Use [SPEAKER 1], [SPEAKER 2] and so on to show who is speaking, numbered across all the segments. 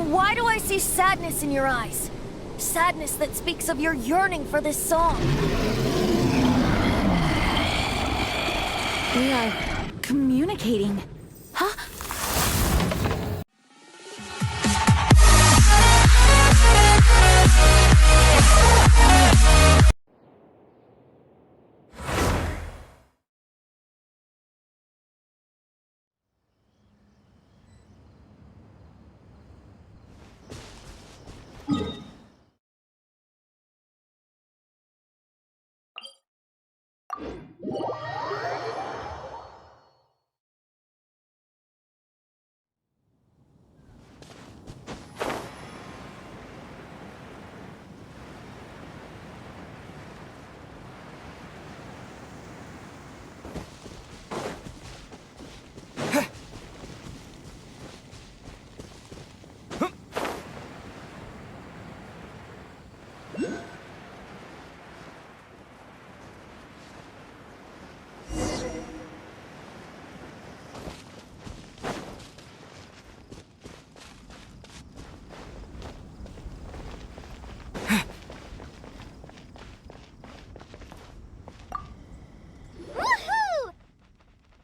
[SPEAKER 1] Then why do I see sadness in your eyes? Sadness that speaks of your yearning for this song.
[SPEAKER 2] We are communicating. Huh?
[SPEAKER 3] Woohoo!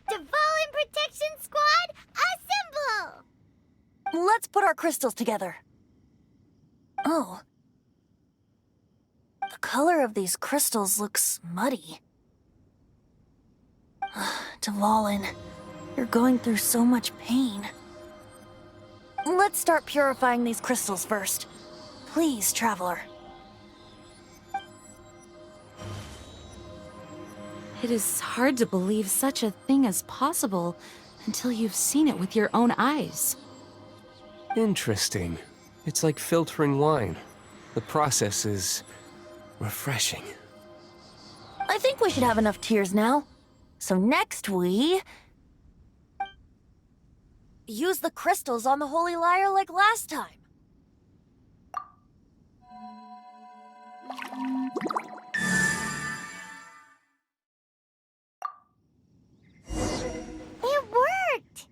[SPEAKER 3] Dvalin Protection Squad, assemble!
[SPEAKER 1] Let's put our crystals together. Oh. The color of these crystals looks muddy. Dvalin, you're going through so much pain. Let's start purifying these crystals first. Please, Traveler.
[SPEAKER 2] It is hard to believe such a thing is possible until you've seen it with your own eyes.
[SPEAKER 4] Interesting. It's like filtering wine. The process is refreshing.
[SPEAKER 1] I think we should have enough tears now. So next we... use the crystals on the Holy Lyre like last time.
[SPEAKER 3] It worked!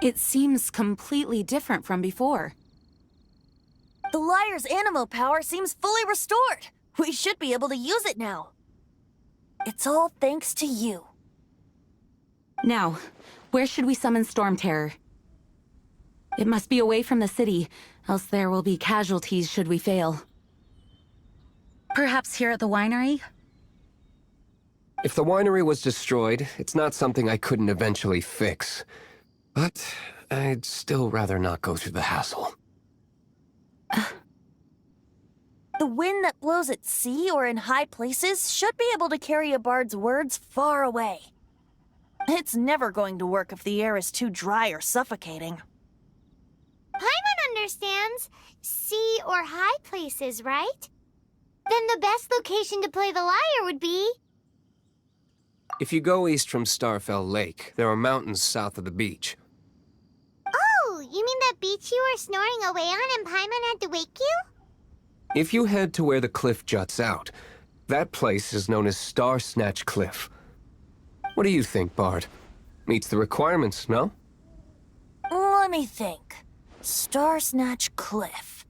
[SPEAKER 2] It seems completely different from before.
[SPEAKER 1] The Lyre's animo power seems fully restored. We should be able to use it now. It's all thanks to you.
[SPEAKER 2] Now, where should we summon Stormterror? It must be away from the city, else there will be casualties should we fail. Perhaps here at the winery?
[SPEAKER 4] If the winery was destroyed, it's not something I couldn't eventually fix. But I'd still rather not go through the hassle.
[SPEAKER 1] The wind that blows at sea or in high places should be able to carry a bard's words far away. It's never going to work if the air is too dry or suffocating.
[SPEAKER 3] Paimon understands sea or high places, right? Then the best location to play the lyre would be...
[SPEAKER 4] If you go east from Starfell Lake, there are mountains south of the beach.
[SPEAKER 3] Oh, you mean that beach you were snoring away on and Paimon had to wake you?
[SPEAKER 4] If you head to where the cliff juts out, that place is known as Star Snatch Cliff. What do you think, Bard? Meets the requirements, no?
[SPEAKER 1] Let me think. Star Snatch Cliff.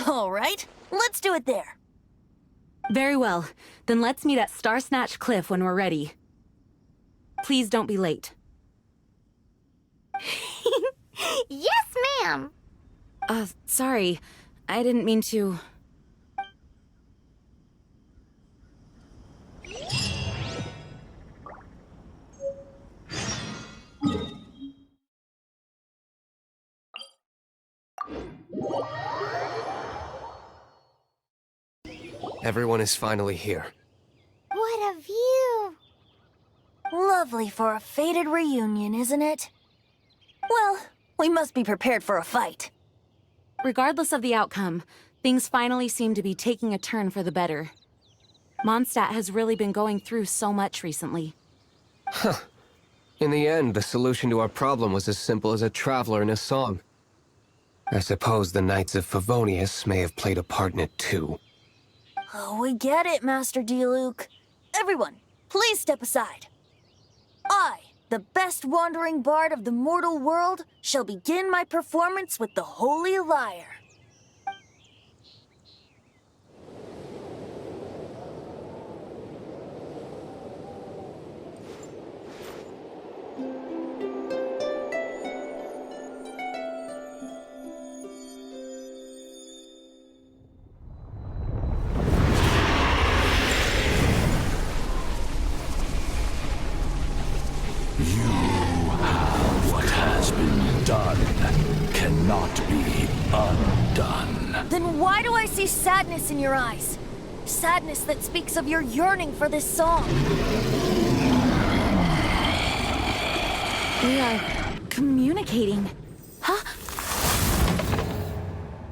[SPEAKER 1] All right, let's do it there.
[SPEAKER 2] Very well. Then let's meet at Star Snatch Cliff when we're ready. Please don't be late.
[SPEAKER 3] Yes, ma'am!
[SPEAKER 2] Sorry. I didn't mean to...
[SPEAKER 4] Everyone is finally here.
[SPEAKER 3] What a view!
[SPEAKER 1] Lovely for a fated reunion, isn't it? Well, we must be prepared for a fight.
[SPEAKER 2] Regardless of the outcome, things finally seem to be taking a turn for the better. Mondstadt has really been going through so much recently.
[SPEAKER 4] Huh. In the end, the solution to our problem was as simple as a traveler in a song. I suppose the Knights of Favonius may have played a part in it too.
[SPEAKER 1] Oh, we get it, Master Diluc. Everyone, please step aside. I, the best wandering bard of the mortal world, shall begin my performance with the Holy Lyre.
[SPEAKER 5] What has been done cannot be undone.
[SPEAKER 1] Then why do I see sadness in your eyes? Sadness that speaks of your yearning for this song.
[SPEAKER 2] We are communicating. Huh?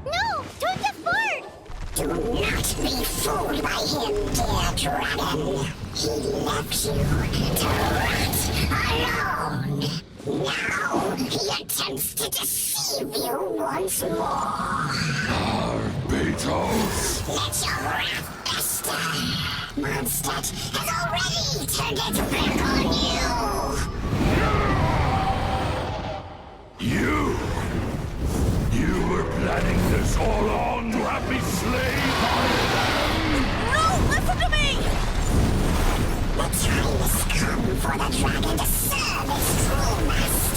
[SPEAKER 3] No! Don't get bored!
[SPEAKER 6] Do not be fooled by him, dear dragon. He left you to rot alone. Now he attempts to deceive you once more.
[SPEAKER 5] Beatles!
[SPEAKER 6] Let your wrath fester. Mondstadt has already turned its back on you.
[SPEAKER 5] You were planning this all along to have me slain by them!
[SPEAKER 1] No, listen to me!
[SPEAKER 6] The time has come for the dragon to serve its true master.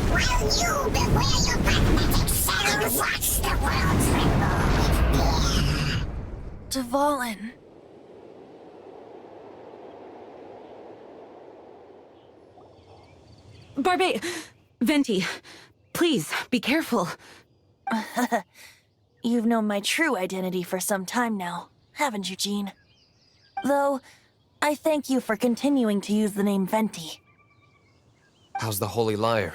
[SPEAKER 6] While you beware your magnetic cells, watch the world tremble with fear.
[SPEAKER 1] Dvalin.
[SPEAKER 2] Venti, please, be careful.
[SPEAKER 1] You've known my true identity for some time now, haven't you, Jean? Though, I thank you for continuing to use the name Venti.
[SPEAKER 4] How's the Holy Lyre?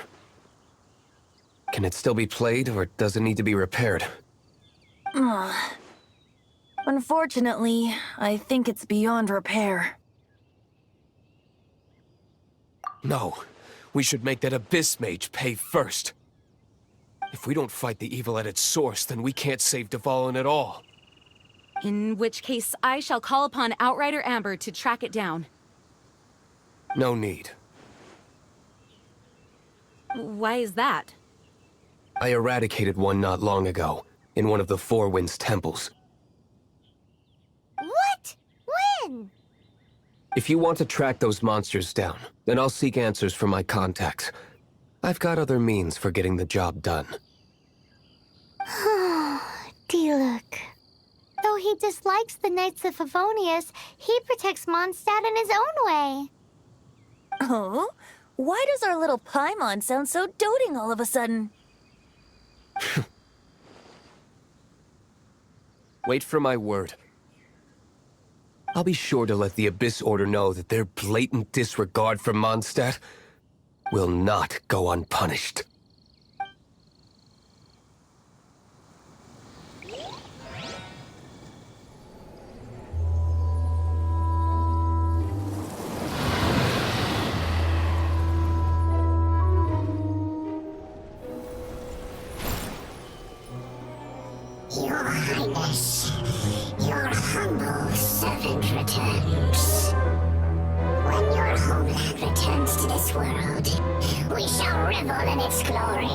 [SPEAKER 4] Can it still be played, or does it need to be repaired?
[SPEAKER 1] Unfortunately, I think it's beyond repair.
[SPEAKER 4] No. We should make that Abyss Mage pay first. If we don't fight the evil at its source, then we can't save Dvalin at all.
[SPEAKER 2] In which case, I shall call upon Outrider Amber to track it down.
[SPEAKER 4] No need.
[SPEAKER 2] Why is that?
[SPEAKER 4] I eradicated one not long ago, in one of the Four Winds temples.
[SPEAKER 3] What? When?
[SPEAKER 4] If you want to track those monsters down, then I'll seek answers from my contacts. I've got other means for getting the job done.
[SPEAKER 3] Diluc. Though he dislikes the Knights of Favonius, he protects Mondstadt in his own way.
[SPEAKER 1] Oh? Why does our little Paimon sound so doting all of a sudden?
[SPEAKER 4] Wait for my word. I'll be sure to let the Abyss Order know that their blatant disregard for Mondstadt will not go unpunished.
[SPEAKER 6] Your Highness, your humble servant returns. When your homeland returns to this world, we shall revel in its glory.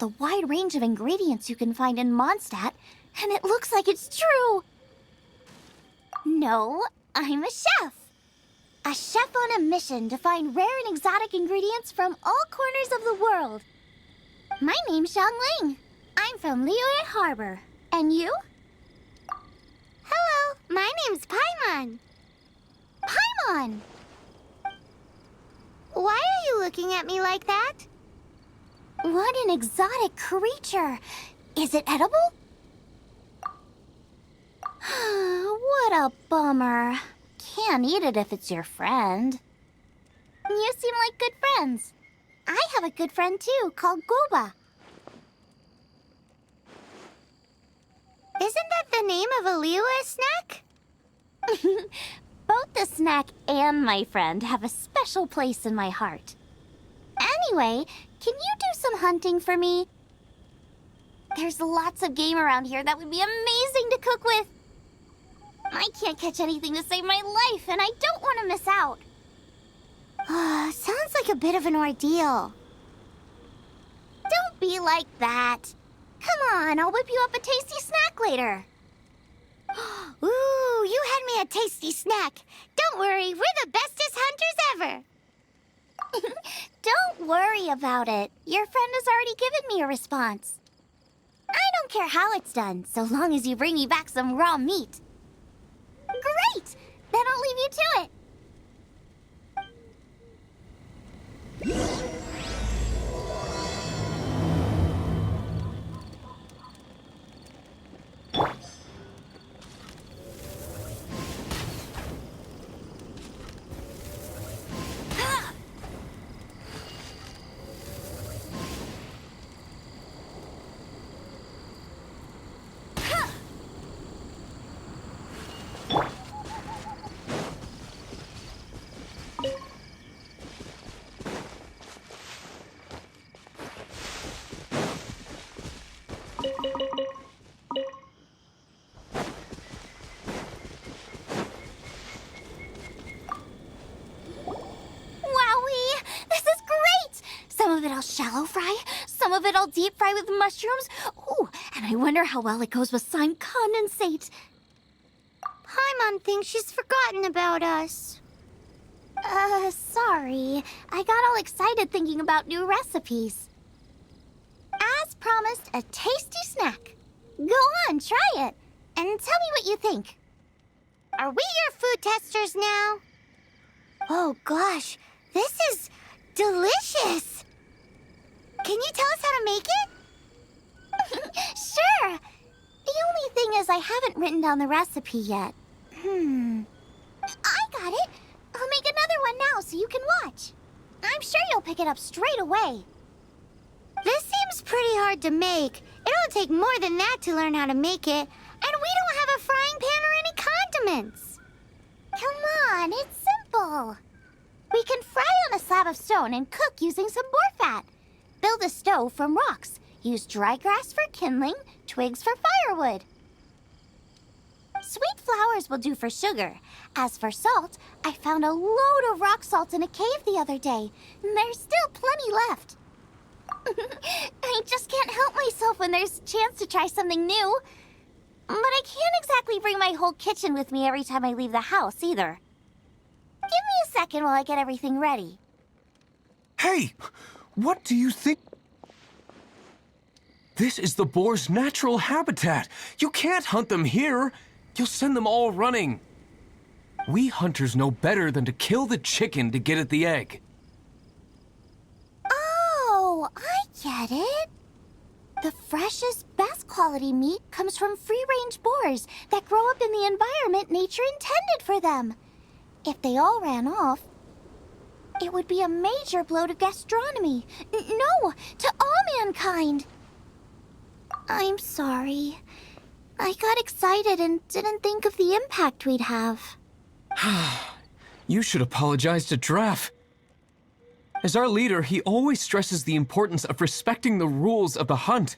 [SPEAKER 3] the wide range of ingredients you can find in Mondstadt, and it looks like it's true. No, I'm a chef. A chef on a mission to find rare and exotic ingredients from all corners of the world. My name's Xiangling. I'm from Liyue Harbor. And you? Hello, my name's Paimon. Paimon! Why are you looking at me like that? What an exotic creature! Is it edible? What a bummer. Can't eat it if it's your friend. You seem like good friends. I have a good friend too, called Goba. Isn't that the name of a Liyue snack? Both the snack and my friend have a special place in my heart. Anyway, can you do some hunting for me? There's lots of game around here that would be amazing to cook with. I can't catch anything to save my life, and I don't want to miss out. Sounds like a bit of an ordeal. Don't be like that. Come on, I'll whip you up a tasty snack later. Ooh, you had me a tasty snack. Don't worry, we're the bestest hunters ever. Don't worry about it. Your friend has already given me a response. I don't care how it's done, so long as you bring me back some raw meat. Great! Then I'll leave you to it. Some of it I'll shallow fry, some of it I'll deep fry with mushrooms. Ooh, and I wonder how well it goes with slime condensate. Paimon thinks she's forgotten about us. Sorry. I got all excited thinking about new recipes. As promised, a tasty snack. Go on, try it, and tell me what you think. Are we your food testers now? Oh gosh, this is delicious! Can you tell us how to make it? Sure! The only thing is I haven't written down the recipe yet. I got it! I'll make another one now so you can watch. I'm sure you'll pick it up straight away. This seems pretty hard to make. It'll take more than that to learn how to make it. And we don't have a frying pan or any condiments. Come on, it's simple. We can fry on a slab of stone and cook using some boar fat. Build a stove from rocks. Use dry grass for kindling, twigs for firewood. Sweet flowers will do for sugar. As for salt, I found a load of rock salt in a cave the other day. There's still plenty left. I just can't help myself when there's a chance to try something new. But I can't exactly bring my whole kitchen with me every time I leave the house, either. Give me a second while I get everything ready.
[SPEAKER 7] Hey! What do you think? This is the boar's natural habitat. You can't hunt them here. You'll send them all running. We hunters know better than to kill the chicken to get at the egg.
[SPEAKER 3] Oh, I get it. The freshest, best quality meat comes from free-range boars that grow up in the environment nature intended for them. If they all ran off, it would be a major blow to gastronomy. No, to all mankind. I'm sorry. I got excited and didn't think of the impact we'd have.
[SPEAKER 7] You should apologize to Draff. As our leader, he always stresses the importance of respecting the rules of the hunt.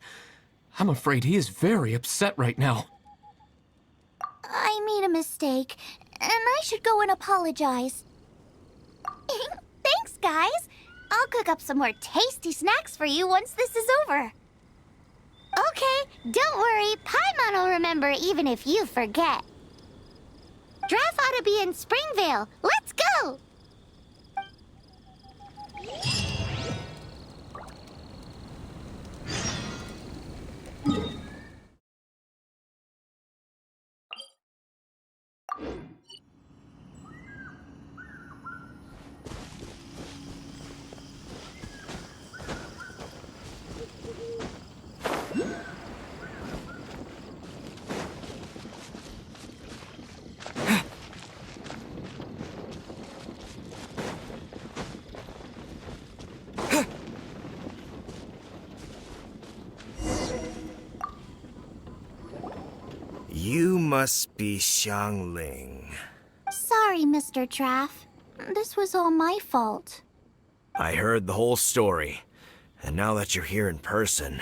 [SPEAKER 7] I'm afraid he is very upset right now.
[SPEAKER 3] I made a mistake, and I should go and apologize. Thanks, guys. I'll cook up some more tasty snacks for you once this is over. Don't worry, Paimon will remember even if you forget. Draft ought to be in Springvale. Let's go!
[SPEAKER 8] You must be Xiangling.
[SPEAKER 3] Sorry, Mr. Traff. This was all my fault.
[SPEAKER 8] I heard the whole story, and now that you're here in person...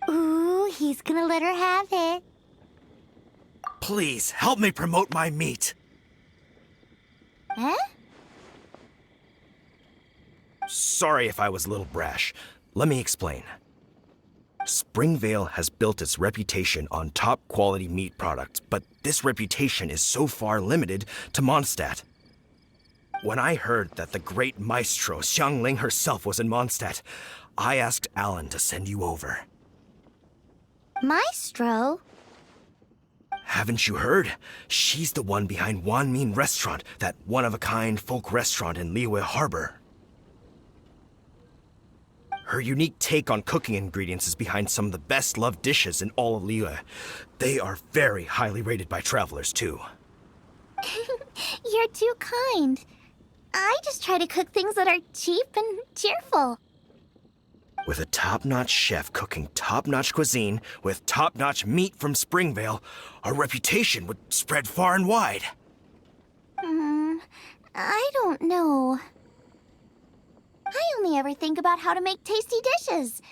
[SPEAKER 3] Ooh, he's gonna let her have it.
[SPEAKER 8] Please, help me promote my meat!
[SPEAKER 3] Huh?
[SPEAKER 8] Sorry if I was a little brash. Let me explain. Springvale has built its reputation on top-quality meat products, but this reputation is so far limited to Mondstadt. When I heard that the great maestro Xiangling herself was in Mondstadt, I asked Alan to send you over.
[SPEAKER 3] Maestro?
[SPEAKER 8] Haven't you heard? She's the one behind Wanmin Restaurant, that one-of-a-kind folk restaurant in Liyue Harbor. Her unique take on cooking ingredients is behind some of the best-loved dishes in all of Liyue. They are very highly rated by travelers, too.
[SPEAKER 3] You're too kind. I just try to cook things that are cheap and cheerful.
[SPEAKER 8] With a top-notch chef cooking top-notch cuisine with top-notch meat from Springvale, our reputation would spread far and wide.
[SPEAKER 3] I don't know. I only ever think about how to make tasty dishes.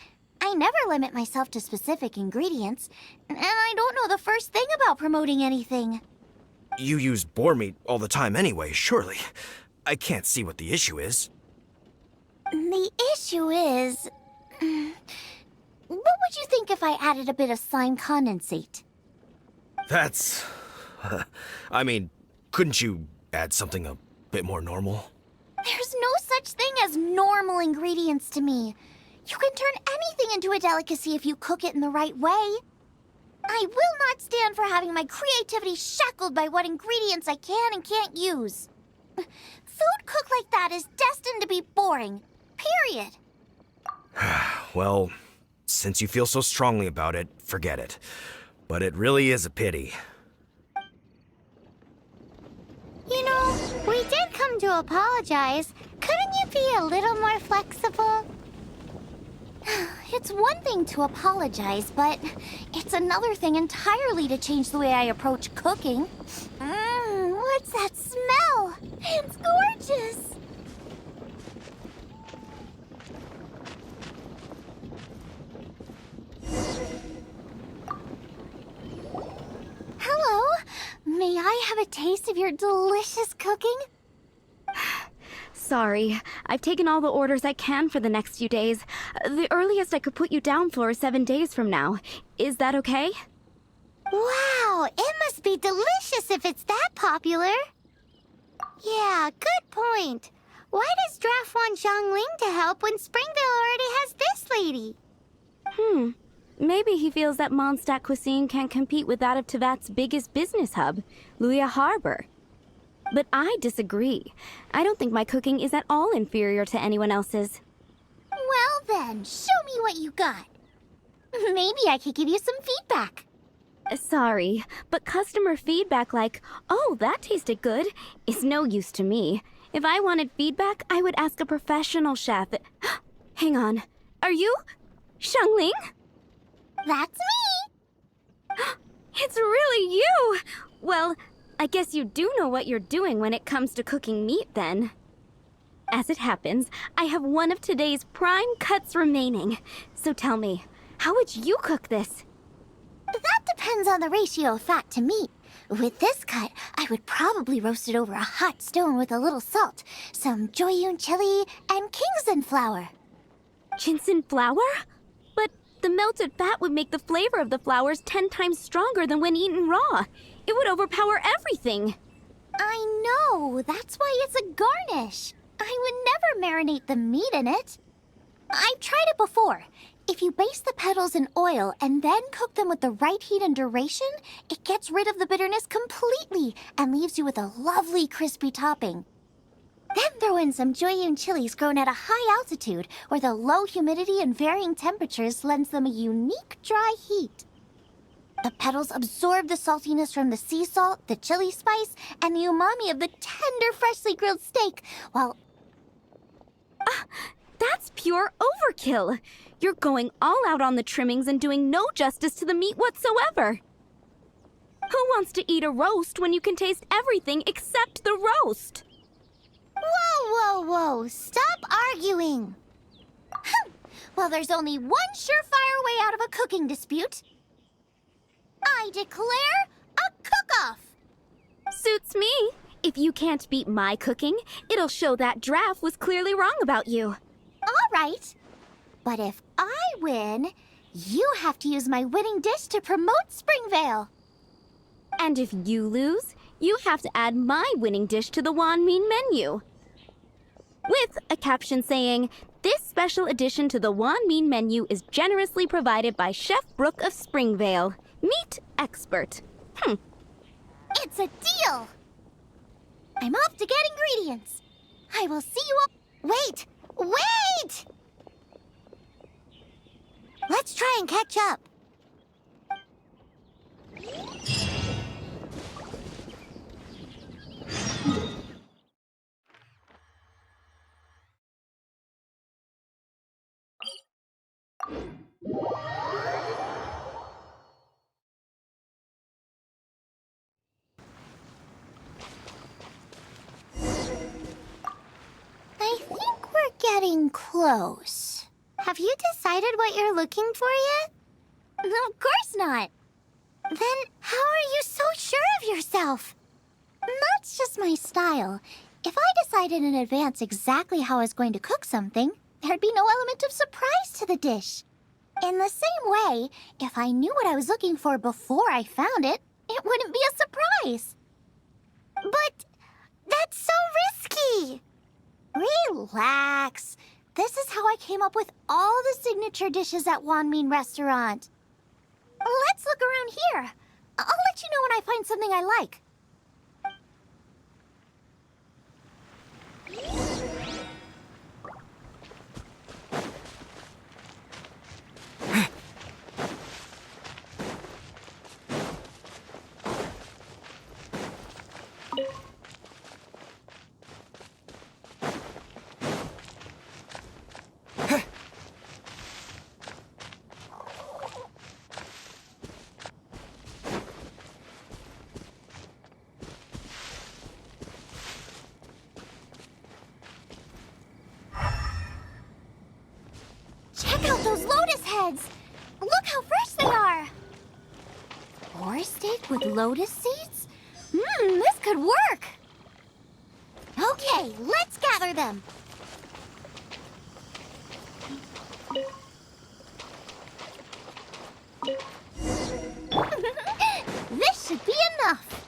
[SPEAKER 3] I never limit myself to specific ingredients, and I don't know the first thing about promoting anything.
[SPEAKER 8] You use boar meat all the time anyway, surely. I can't see what the issue is.
[SPEAKER 3] The issue is... what would you think if I added a bit of slime condensate?
[SPEAKER 8] That's... I mean, couldn't you add something a bit more normal?
[SPEAKER 3] There's no such thing as normal ingredients to me. You can turn anything into a delicacy if you cook it in the right way. I will not stand for having my creativity shackled by what ingredients I can and can't use. Food cooked like that is destined to be boring. Period.
[SPEAKER 8] Well, since you feel so strongly about it, forget it. But it really is a pity.
[SPEAKER 3] You know, we did come to apologize. Couldn't you be a little more flexible? It's one thing to apologize, but it's another thing entirely to change the way I approach cooking. What's that smell? It's gorgeous! Hello? May I have a taste of your delicious cooking?
[SPEAKER 9] Sorry, I've taken all the orders I can for the next few days. The earliest I could put you down for is 7 days from now. Is that okay?
[SPEAKER 3] Wow, it must be delicious if it's that popular. Yeah, good point. Why does Draft want Xiangling to help when Springvale already has this lady?
[SPEAKER 9] Maybe he feels that Mondstadt cuisine can't compete with that of Tevat's biggest business hub, Liyue Harbor. But I disagree. I don't think my cooking is at all inferior to anyone else's.
[SPEAKER 3] Well then, show me what you got. Maybe I could give you some feedback.
[SPEAKER 9] Sorry, but customer feedback like, "Oh, that tasted good," is no use to me. If I wanted feedback, I would ask a professional chef. Hang on. Are you Xiangling?
[SPEAKER 3] That's me!
[SPEAKER 9] It's really you! Well, I guess you do know what you're doing when it comes to cooking meat, then. As it happens, I have one of today's prime cuts remaining. So tell me, how would you cook this?
[SPEAKER 3] That depends on the ratio of fat to meat. With this cut, I would probably roast it over a hot stone with a little salt, some Joyun chili, and Kingston flour.
[SPEAKER 9] Jinsen flour? But The melted fat would make the flavor of the flowers 10 times stronger than when eaten raw. It would overpower everything.
[SPEAKER 3] I know, that's why it's a garnish. I would never marinate the meat in it. I've tried it before. If you baste the petals in oil and then cook them with the right heat and duration, it gets rid of the bitterness completely and leaves you with a lovely crispy topping. Then throw in some Joyun chilies grown at a high altitude where the low humidity and varying temperatures lends them a unique dry heat. The petals absorb the saltiness from the sea salt, the chili spice, and the umami of the tender, freshly grilled steak, while...
[SPEAKER 9] That's pure overkill. You're going all out on the trimmings and doing no justice to the meat whatsoever. Who wants to eat a roast when you can taste everything except the roast?
[SPEAKER 3] Whoa, whoa, whoa! Stop arguing! Well, there's only one surefire way out of a cooking dispute. I declare a cook-off!
[SPEAKER 9] Suits me. If you can't beat my cooking, it'll show that Draft was clearly wrong about you.
[SPEAKER 3] All right. But if I win, you have to use my winning dish to promote Springvale.
[SPEAKER 9] And if you lose, you have to add my winning dish to the Wanmin menu. With a caption saying, "This special addition to the Wanmin menu is generously provided by Chef Brooke of Springvale, meat expert."
[SPEAKER 3] It's a deal! I'm off to get ingredients. I will see you all... Wait! Wait! Let's try and catch up. I think we're getting close. Have you decided what you're looking for yet? Of course not. Then how are you so sure of yourself? That's just my style. If I decided in advance exactly how I was going to cook something, there'd be no element of surprise to the dish. In the same way, if I knew what I was looking for before I found it, it wouldn't be a surprise. But that's so risky. Relax. This is how I came up with all the signature dishes at Wanmin Restaurant. Let's look around here. I'll let you know when I find something I like. Check out those lotus heads! Look how fresh they are! Boar steak with lotus seeds? This could work! Okay, let's gather them. This should be enough.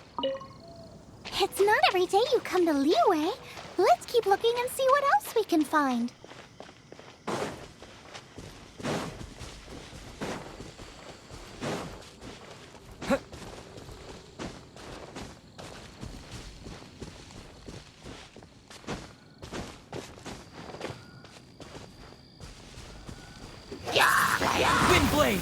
[SPEAKER 3] It's not every day you come to Liyue. Let's keep looking and see what else we can find.
[SPEAKER 7] Windblade!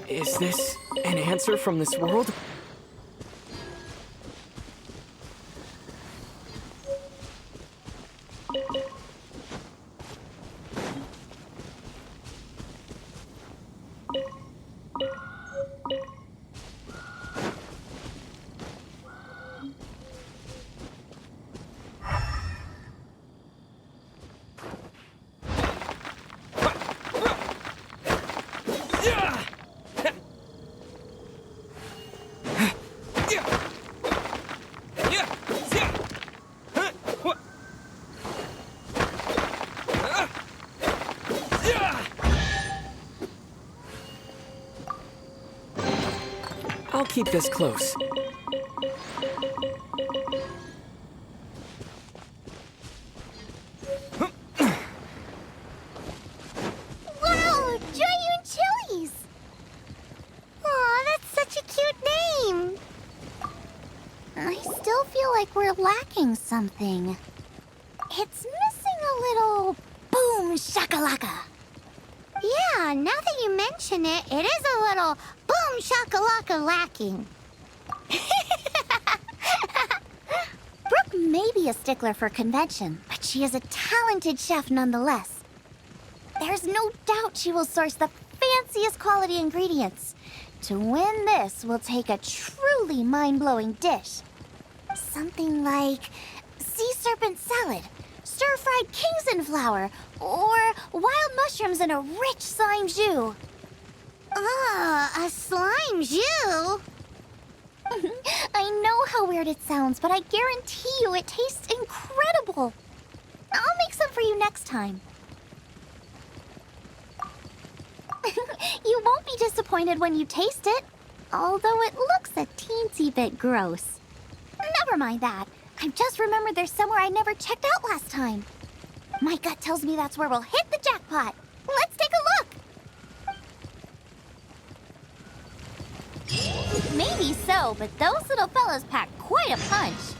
[SPEAKER 10] Is this an answer from this world? I'll keep this close.
[SPEAKER 3] Wow, Giant Chilies! Aw, that's such a cute name. I still feel like we're lacking something. It's missing a little boom shakalaka. Yeah, now that you mention it, it is a little boom shakalaka lacking. Brooke may be a stickler for convention, but she is a talented chef nonetheless. There's no doubt she will source the fanciest quality ingredients. To win this will take a truly mind-blowing dish. Something like sea serpent salad, stir-fried Kingston flour, or wild mushrooms in a rich slime jus. A slime jus? I know how weird it sounds, but I guarantee you it tastes incredible. I'll make some for you next time. You won't be disappointed when you taste it, although it looks a teensy bit gross. Never mind that. I've just remembered there's somewhere I never checked out last time. My gut tells me that's where we'll hit the jackpot. Let's take a look. Maybe so, but those little fellas pack quite a punch.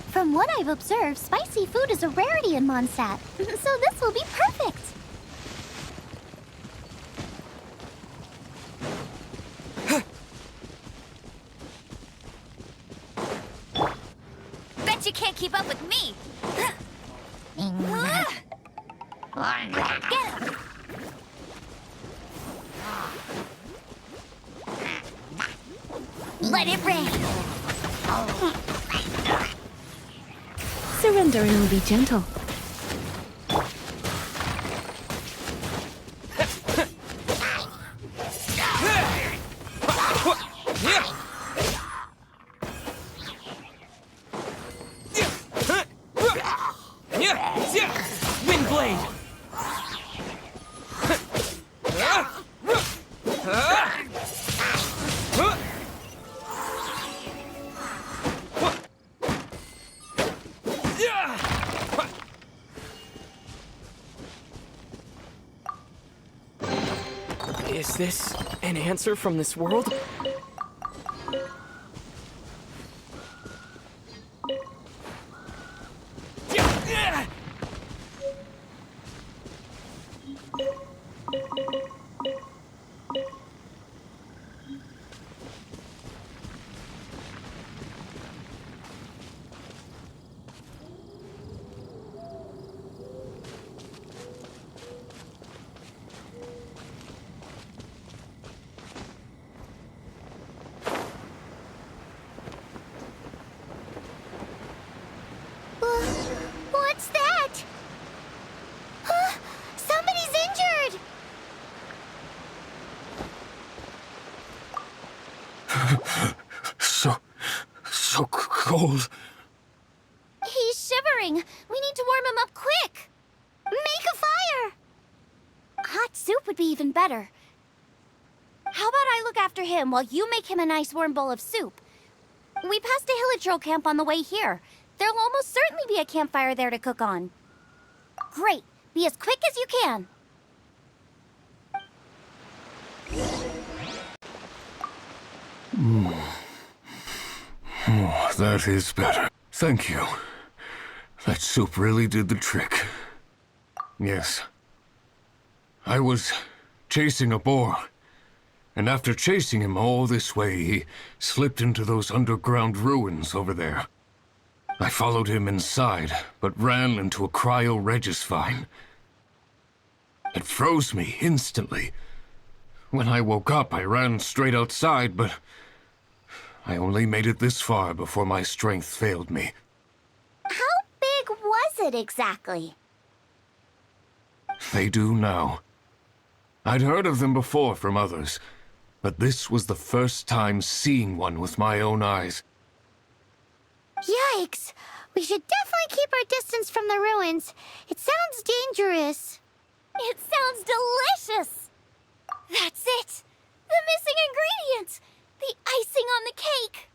[SPEAKER 3] From what I've observed, spicy food is a rarity in Mondstadt, so this will be perfect.
[SPEAKER 1] Bet you can't keep up with me. Get him. Let it rain.
[SPEAKER 2] Surrender and will be gentle.
[SPEAKER 10] Windblade! Is this an answer from this world?
[SPEAKER 3] What's that? Somebody's injured!
[SPEAKER 5] So cold.
[SPEAKER 3] He's shivering. We need to warm him up quick. Make a fire! Hot soup would be even better. How about I look after him while you make him a nice warm bowl of soup? We passed a Hillitro camp on the way here. There'll almost certainly be a campfire there to cook on. Great. Be as quick as you can.
[SPEAKER 5] Oh, that is better. Thank you. That soup really did the trick. Yes. I was chasing a boar, and after chasing him all this way, he slipped into those underground ruins over there. I followed him inside, but ran into a cryo-regis vine. It froze me instantly. When I woke up, I ran straight outside, but I only made it this far before my strength failed me.
[SPEAKER 3] How big was it exactly?
[SPEAKER 5] They do now. I'd heard of them before from others, but this was the first time seeing one with my own eyes.
[SPEAKER 3] Yikes! We should definitely keep our distance from the ruins. It sounds dangerous.
[SPEAKER 9] It sounds delicious! That's it! The missing ingredient! The icing on the cake!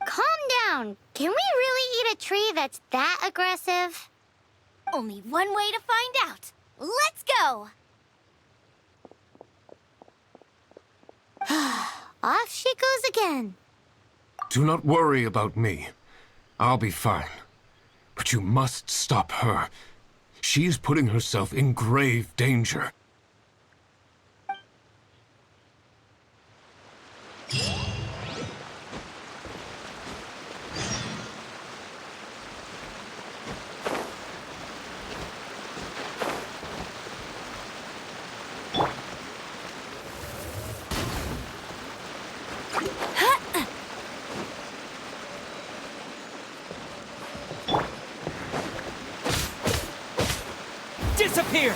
[SPEAKER 3] Calm down. Can we really eat a tree that's that aggressive?
[SPEAKER 9] Only one way to find out. Let's go!
[SPEAKER 3] Off she goes again.
[SPEAKER 5] Do not worry about me. I'll be fine. But you must stop her. She is putting herself in grave danger.
[SPEAKER 10] Disappear!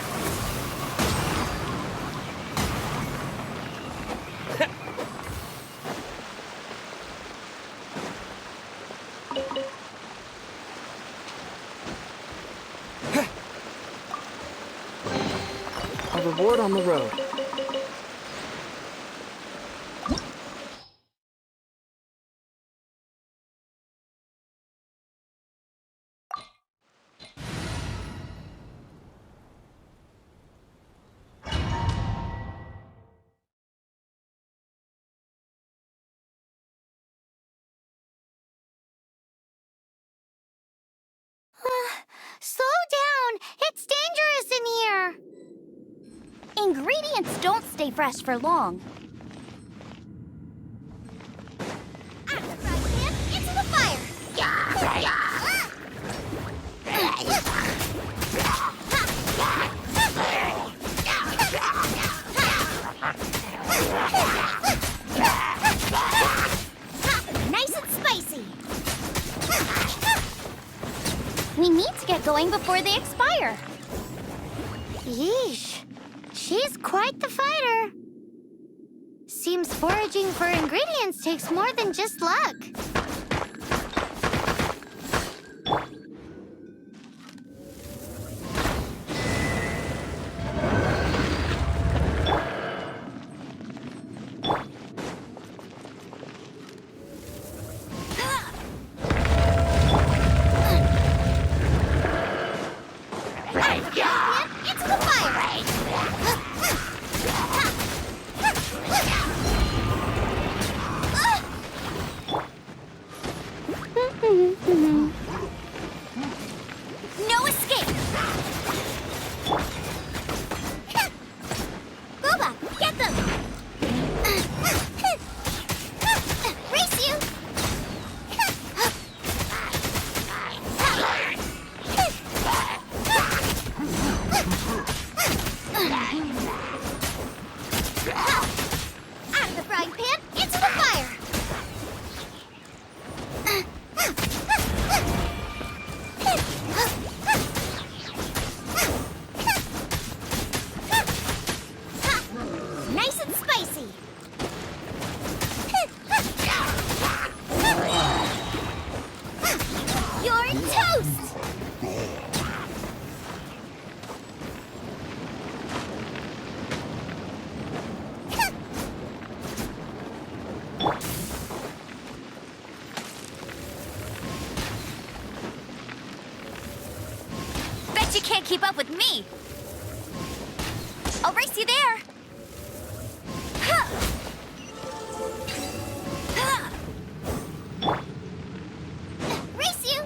[SPEAKER 10] A reward on the road.
[SPEAKER 3] Slow down. It's dangerous in here.
[SPEAKER 9] Ingredients don't stay fresh for long. Out of the frying pan, into the fire! Nice and spicy! We need to get going before they expire.
[SPEAKER 3] Yeesh. She's quite the fighter. Seems foraging for ingredients takes more than just luck.
[SPEAKER 9] Into the fire! No escape! Boba, get them! Race you! Out of the frying pan, into the fire! Nice and spicy! You're toast! Bet you can't keep up with me! I'll race you there! Race you!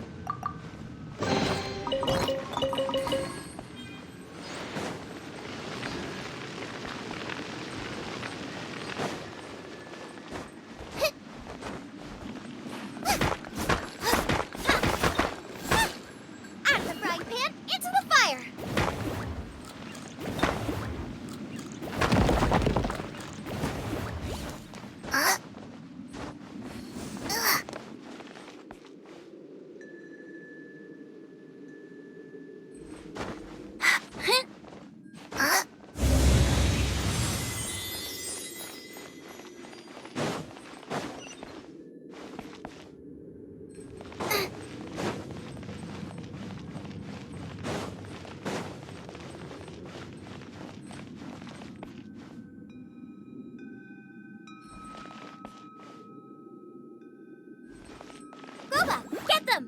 [SPEAKER 3] Boba, get them!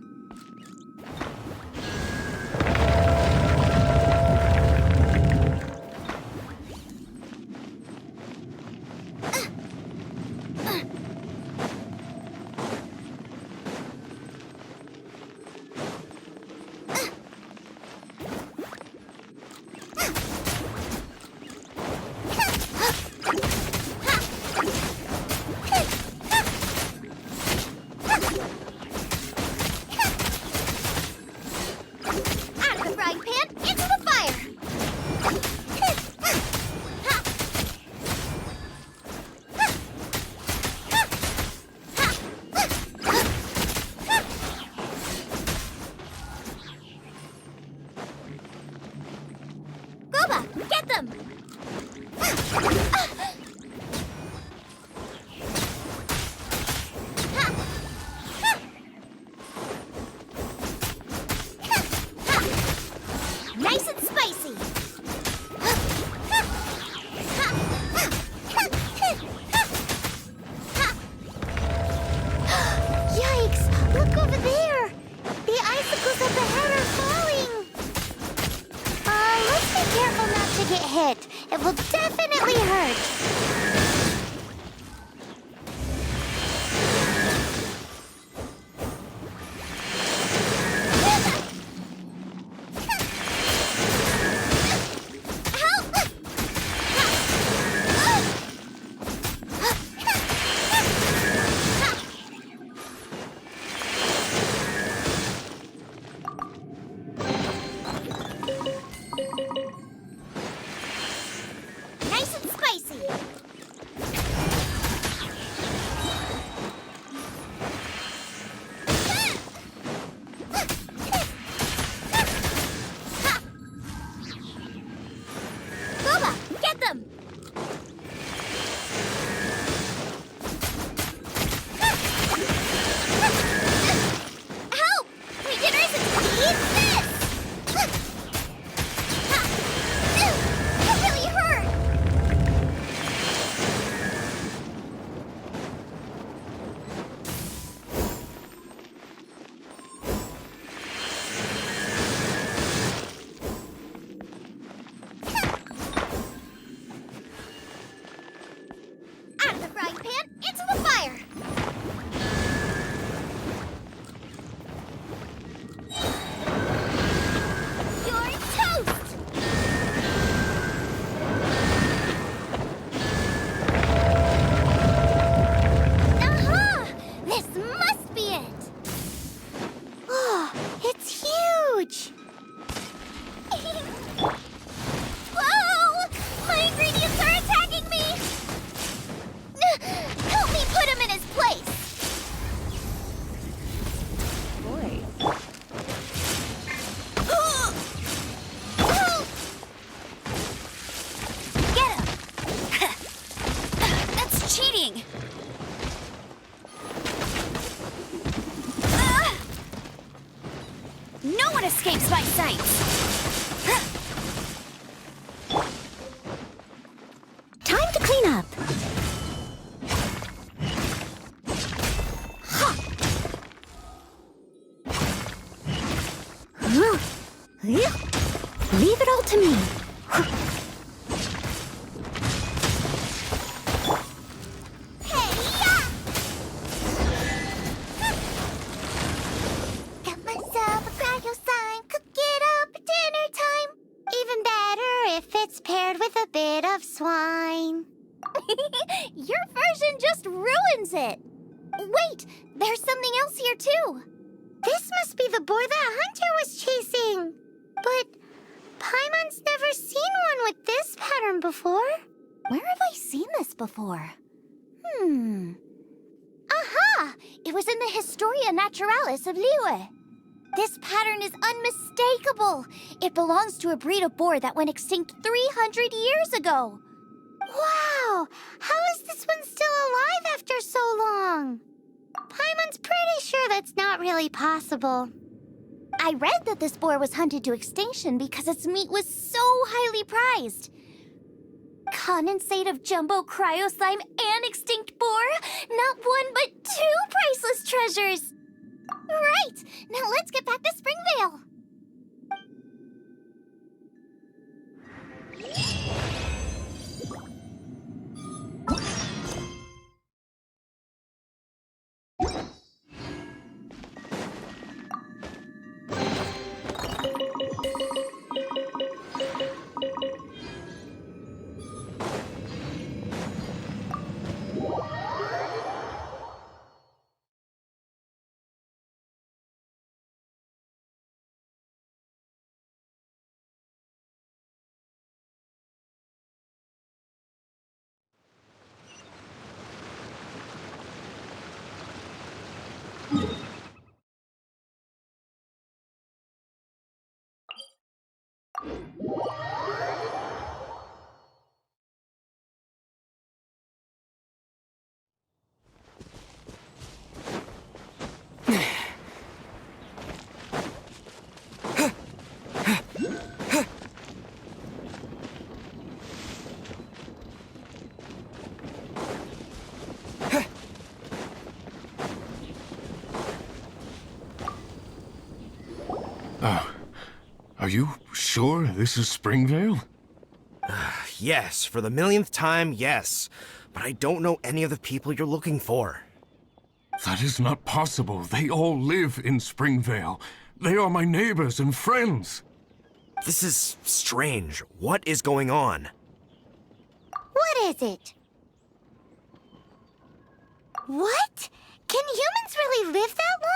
[SPEAKER 3] Out of the frying pan, into the fire! Boba, get them! Nice and spicy! Yikes! Look over there! The icicles up ahead are falling! Let's be careful not to get hit. It will definitely hurt. Nice and spicy. Boba, get them! Help! Beginners, eat this! It really hurt! Out of the frying pan, into the fire! You're toast! Aha! This must be it! Oh, it's huge! Whoa! My ingredients are attacking me! Help me put him in his place!
[SPEAKER 2] Boy.
[SPEAKER 3] Help! Get him!
[SPEAKER 1] That's cheating! No one escapes my sight!
[SPEAKER 3] Time to clean up. Leave it all to me. Got myself a cryo slime. Cook it up at dinner time. Even better if it's paired with a bit of swine. Your version just ruins it. Wait, there's something else here too. This must be the boar that Hunter was chasing. But Paimon's never seen one with this pattern before. Where have I seen this before? Aha! It was in the Historia Naturalis of Liyue. This pattern is unmistakable. It belongs to a breed of boar that went extinct 300 years ago. Wow! How is this one still alive after so long? Paimon's pretty sure that's not really possible. I read that this boar was hunted to extinction because its meat was so highly prized. Condensate of jumbo cryo slime and extinct boar? Not one, but two priceless treasures! Right! Now let's get back to Springvale!
[SPEAKER 5] Are you sure this is Springvale?
[SPEAKER 8] Yes, for the millionth time, yes. But I don't know any of the people you're looking for.
[SPEAKER 5] That is not possible. They all live in Springvale. They are my neighbors and friends.
[SPEAKER 8] This is strange. What is going on?
[SPEAKER 3] What is it? What? Can humans really live that long?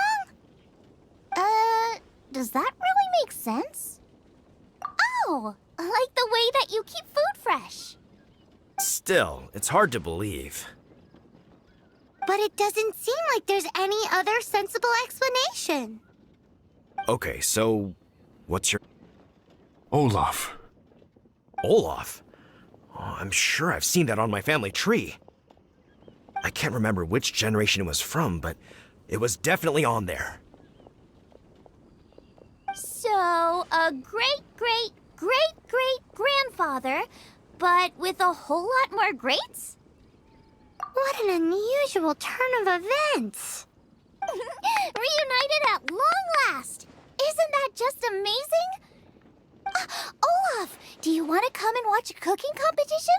[SPEAKER 3] Does that really make sense? Oh, like the way that you keep food fresh.
[SPEAKER 8] Still, it's hard to believe.
[SPEAKER 3] But it doesn't seem like there's any other sensible explanation.
[SPEAKER 8] Okay, so what's your...
[SPEAKER 5] Olaf.
[SPEAKER 8] Olaf? Oh, I'm sure I've seen that on my family tree. I can't remember which generation it was from, but it was definitely on there.
[SPEAKER 3] So, a great-great-great-great-grandfather, but with a whole lot more greats? What an unusual turn of events. Reunited at long last. Isn't that just amazing? Olaf, do you want to come and watch a cooking competition?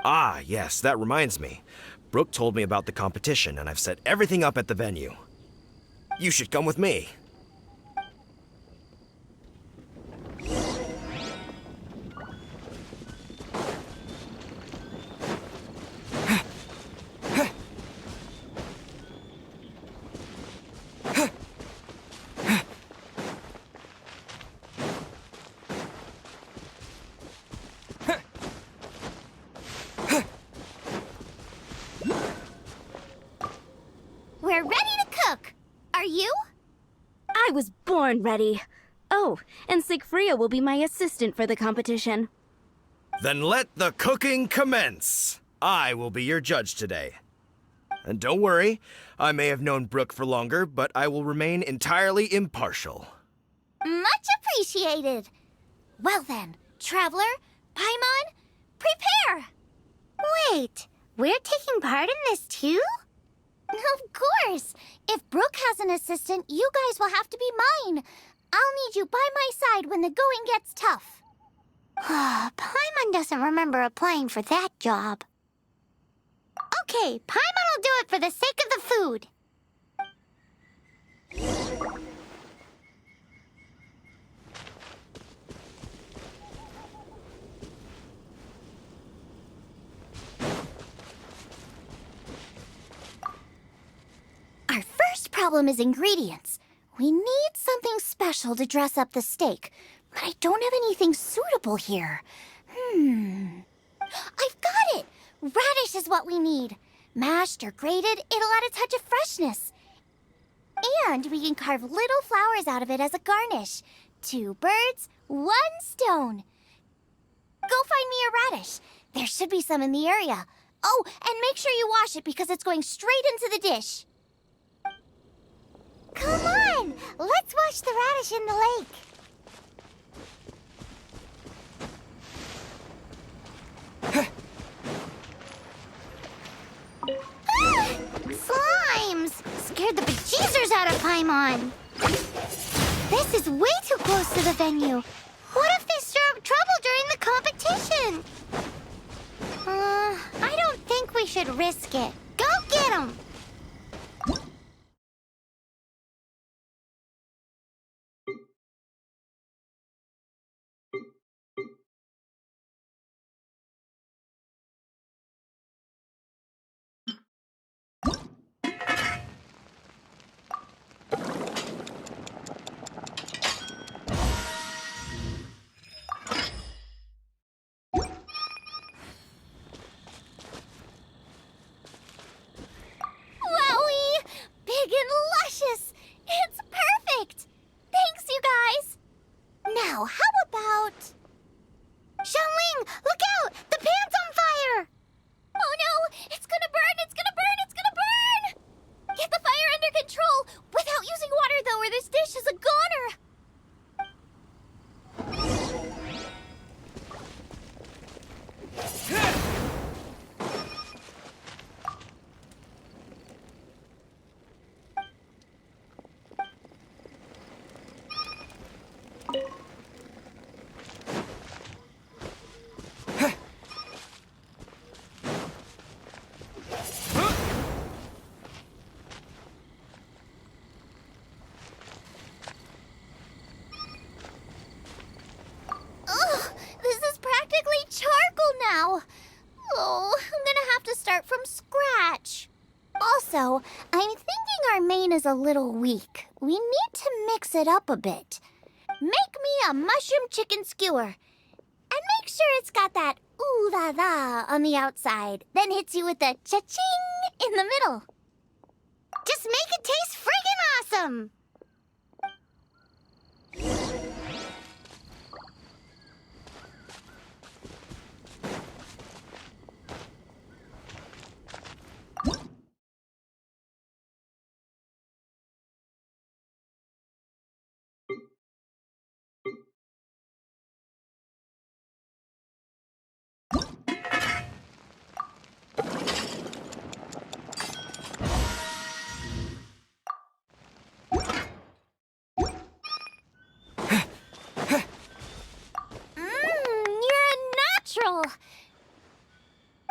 [SPEAKER 8] Ah, yes, that reminds me. Brooke told me about the competition, and I've set everything up at the venue. You should come with me.
[SPEAKER 3] We're ready to cook. Are you?
[SPEAKER 9] I was born ready. Oh, and Sigfria will be my assistant for the competition.
[SPEAKER 8] Then let the cooking commence. I will be your judge today. And don't worry, I may have known Brooke for longer, but I will remain entirely impartial.
[SPEAKER 3] Much appreciated. Well then, Traveler, Paimon, prepare! Wait, we're taking part in this too? Of course! If Brooke has an assistant, you guys will have to be mine. I'll need you by my side when the going gets tough. Paimon doesn't remember applying for that job. Okay, Paimon will do it for the sake of the food. Our first problem is ingredients. We need something special to dress up the steak, but I don't have anything suitable here. I've got it! Radish is what we need. Mashed or grated, it'll add a touch of freshness. And we can carve little flowers out of it as a garnish. 2 birds, 1 stone. Go find me a radish. There should be some in the area. Oh, and make sure you wash it because it's going straight into the dish. Come on! Let's wash the radish in the lake. Slimes! Scared the bejesus out of climb on. This is way too close to the venue. What if they stir up trouble during the competition? I don't think we should risk it. Go get them! Wowie! Big and luscious! It's perfect! Thanks, you guys! Now, how about... Xiangling, look out! The pan's on fire! Oh no! It's gonna burn! It's gonna burn! It's gonna burn! Get the fire under control! Without using water, though, or this dish is a goner! Ugh, this is practically charcoal now. Oh, I'm gonna have to start from scratch. Also, I'm thinking our main is a little weak. We need to mix it up a bit. Make me a mushroom chicken skewer. And make sure it's got that ooh la la on the outside. Then hits you with the cha-ching in the middle. Just make it taste friggin' awesome! You're a natural.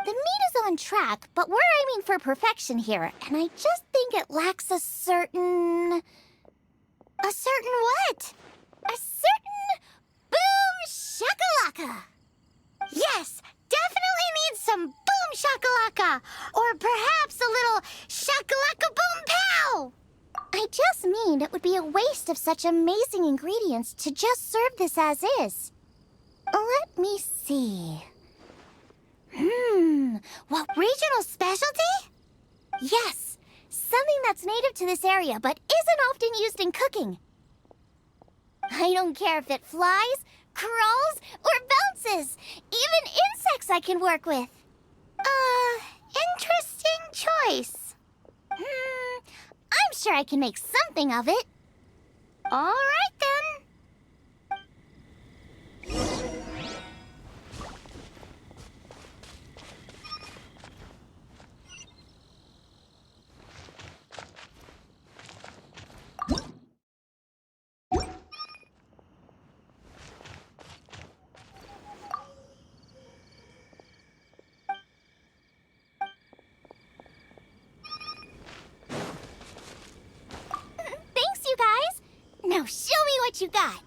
[SPEAKER 3] The meat is on track, but we're aiming for perfection here, and I just think it lacks a certain... A certain what? A certain boom shakalaka. Yes, definitely needs some boom shakalaka, or perhaps a little shakalaka boom pow. I just mean it would be a waste of such amazing ingredients to just serve this as is. Let me see. What regional specialty? Yes, something that's native to this area but isn't often used in cooking. I don't care if it flies, crawls, or bounces. Even insects I can work with. Interesting choice. I'm sure I can make something of it. All right, then. Thanks, you guys. Now show me what you got.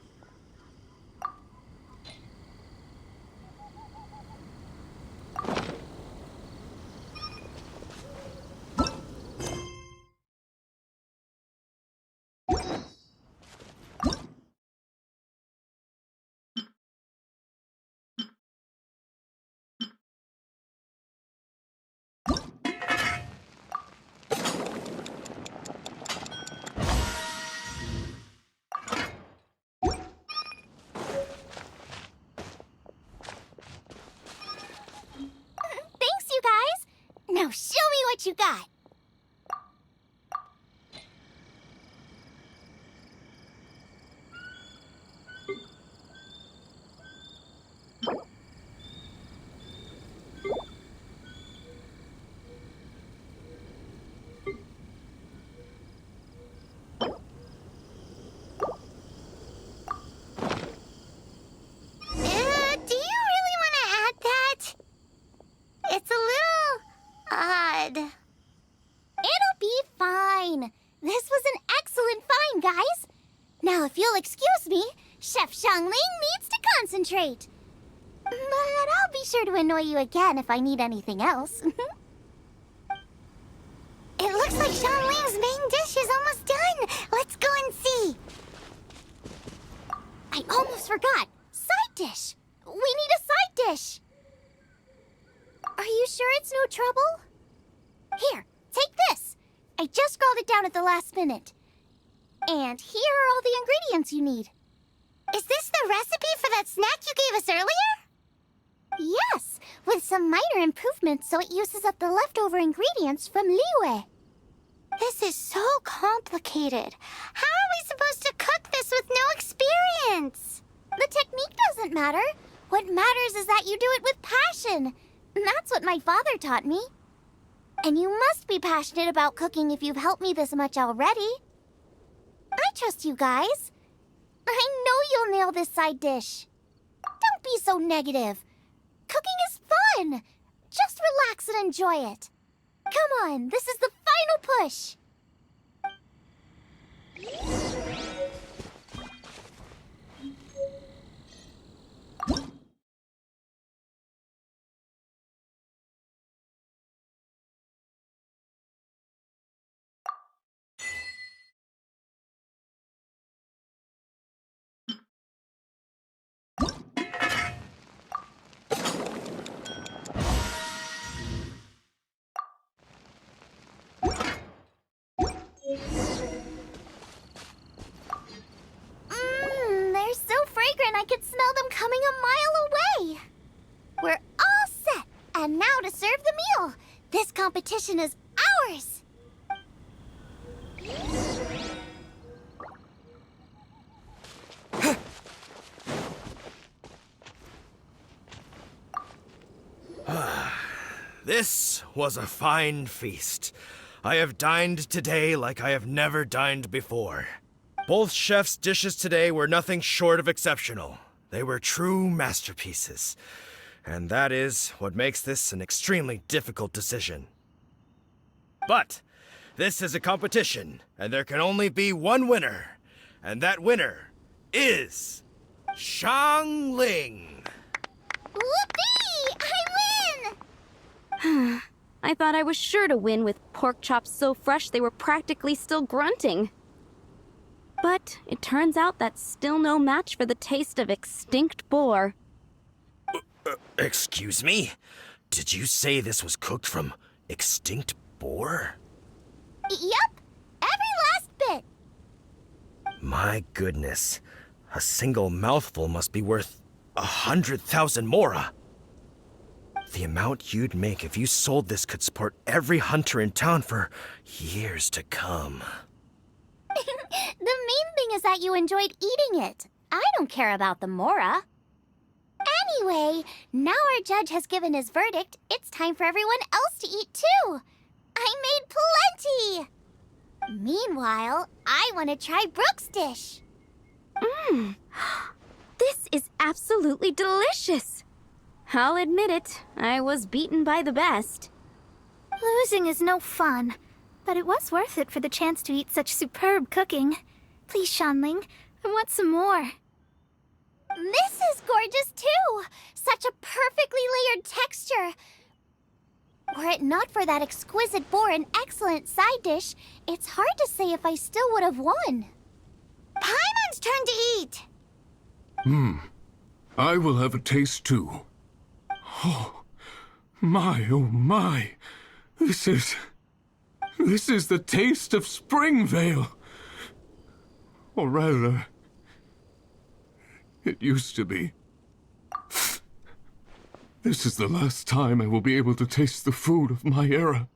[SPEAKER 3] Thanks, you guys. Now show me what you got. This was an excellent find, guys. Now, if you'll excuse me, Chef Xiangling needs to concentrate. But I'll be sure to annoy you again if I need anything else. It looks like Xiangling's main dish is almost done. Let's go and see. I almost forgot. Side dish. We need a side dish. Are you sure it's no trouble? Here, take this. I just scrawled it down at the last minute. And here are all the ingredients you need. Is this the recipe for that snack you gave us earlier? Yes, with some minor improvements so it uses up the leftover ingredients from Liyue. This is so complicated. How are we supposed to cook this with no experience? The technique doesn't matter. What matters is that you do it with passion. That's what my father taught me. And you must be passionate about cooking if you've helped me this much already. I trust you guys. I know you'll nail this side dish. Don't be so negative. Cooking is fun. Just relax and enjoy it. Come on, this is the final push. They're so fragrant I could smell them coming a mile away. We're all set, and now to serve the meal. This competition is ours.
[SPEAKER 8] This was a fine feast. I have dined today like I have never dined before. Both chefs' dishes today were nothing short of exceptional. They were true masterpieces. And that is what makes this an extremely difficult decision. But this is a competition, and there can only be one winner. And that winner is Xiangling.
[SPEAKER 3] Whoopee! I win!
[SPEAKER 9] I thought I was sure to win with pork chops so fresh they were practically still grunting. But it turns out that's still no match for the taste of extinct boar.
[SPEAKER 8] Excuse me? Did you say this was cooked from extinct boar?
[SPEAKER 3] Yep, every last bit.
[SPEAKER 8] My goodness. A single mouthful must be worth 100,000 mora. The amount you'd make if you sold this could support every hunter in town for years to come.
[SPEAKER 3] The main thing is that you enjoyed eating it. I don't care about the mora. Anyway, now our judge has given his verdict, it's time for everyone else to eat too. I made plenty! Meanwhile, I want to try Brooke's dish.
[SPEAKER 9] This is absolutely delicious. I'll admit it, I was beaten by the best.
[SPEAKER 3] Losing is no fun, but it was worth it for the chance to eat such superb cooking. Please, Xiangling, I want some more. This is gorgeous too! Such a perfectly layered texture. Were it not for that exquisite boar and excellent side dish, it's hard to say if I still would have won. Paimon's turn to eat!
[SPEAKER 5] I will have a taste too. Oh my. This is the taste of Springvale. Or rather, it used to be. This is the last time I will be able to taste the food of my era.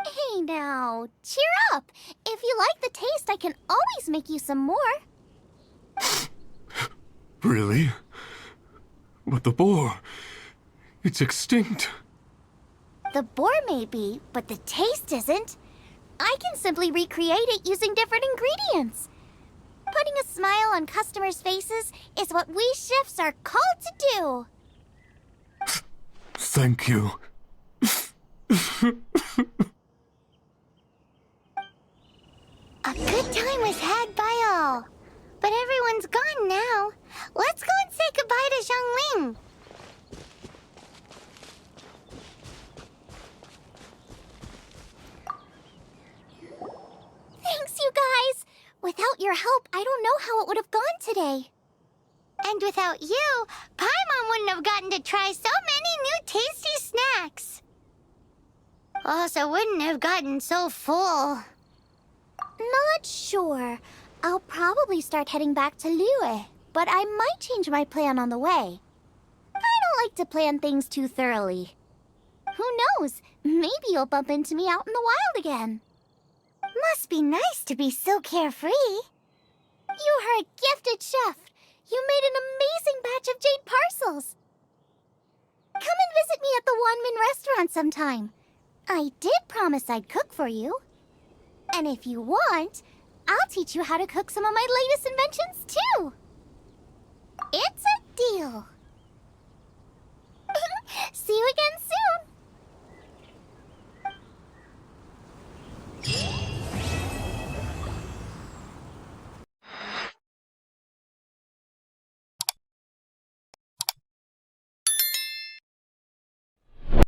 [SPEAKER 3] Hey now, cheer up! If you like the taste, I can always make you some more.
[SPEAKER 5] Really? But the boar, it's extinct.
[SPEAKER 3] The boar may be, but the taste isn't. I can simply recreate it using different ingredients. Putting a smile on customers' faces is what we chefs are called to do.
[SPEAKER 5] Thank you.
[SPEAKER 3] A good time was had by all. But everyone's gone now. Let's go and say goodbye to Xiangling. Thanks, you guys. Without your help, I don't know how it would have gone today. And without you, Paimon wouldn't have gotten to try so many new tasty snacks. Also wouldn't have gotten so full. Not sure. I'll probably start heading back to Liyue, but I might change my plan on the way. I don't like to plan things too thoroughly. Who knows? Maybe you'll bump into me out in the wild again. Must be nice to be so carefree. You are a gifted chef. You made an amazing batch of jade parcels. Come and visit me at the Wanmin restaurant sometime. I did promise I'd cook for you. And if you want, I'll teach you how to cook some of my latest inventions too.